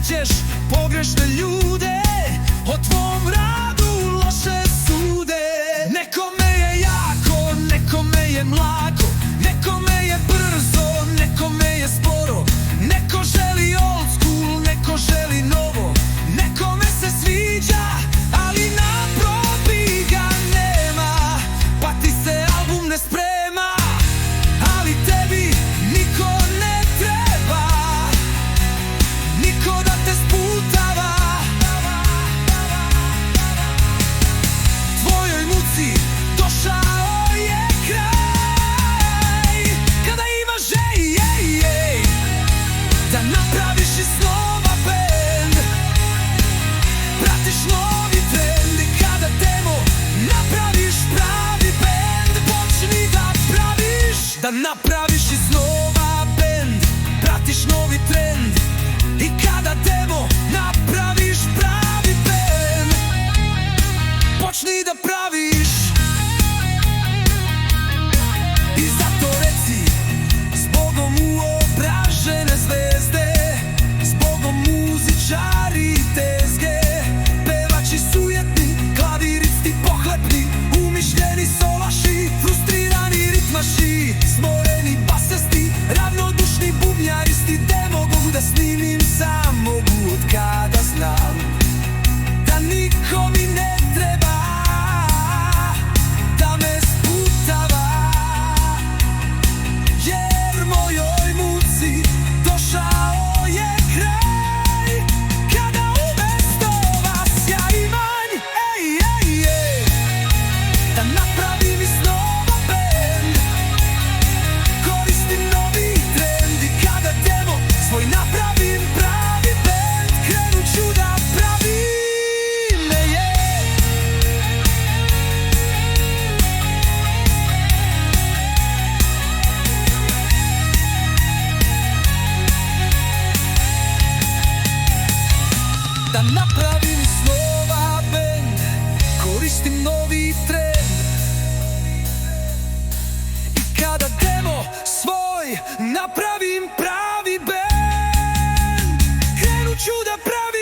ćeš pogrešne ljude, o tvom radu loše sude. Nekome je jako, nekome je mlako, nekome je brzo, nekome je sporo. Neko želi old school, neko želi novo, nekome se sviđa, ali na probi ga nema, pa ti se album ne sprema. Ali tebi niko ne treba, niko da te sputava. Tvojoj muci došao je kraj, kada imaš da napraviš iz snova bend, pratiš novi trend. I kada demo napraviš pravi bend, počni da praviš, da napraviš iz snova bend, pratiš novi trend. I kada demo napraviš pravi bend, počni da praviš. I zato reci, zbogom uobražene zvezde, zbogom muzičari i tezge, pevači sujetni, klaviristi pohlepni, umišljeni solaši, frustrirani ritmaši, smoreni basesti, ravnodušni bubnjaristi. De mogu da snimim sam, mogu od kada znam da niko mi ne treba da me sputava, jer mojoj muci došao je kraj, kada umesto vas ja imam da napravim iz snova bend, koristim novi trend. I kada demo svoj napravim pravi bend, krenut ću da pravim da napravim iz snova bend, koristim novi trend. I kada demo svoj napravim pravi bend, krenut ću da pravim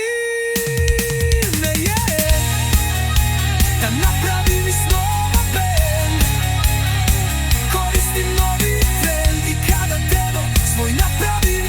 da napravim iz snova bend, koristim novi trend. I kada demo svoj napravim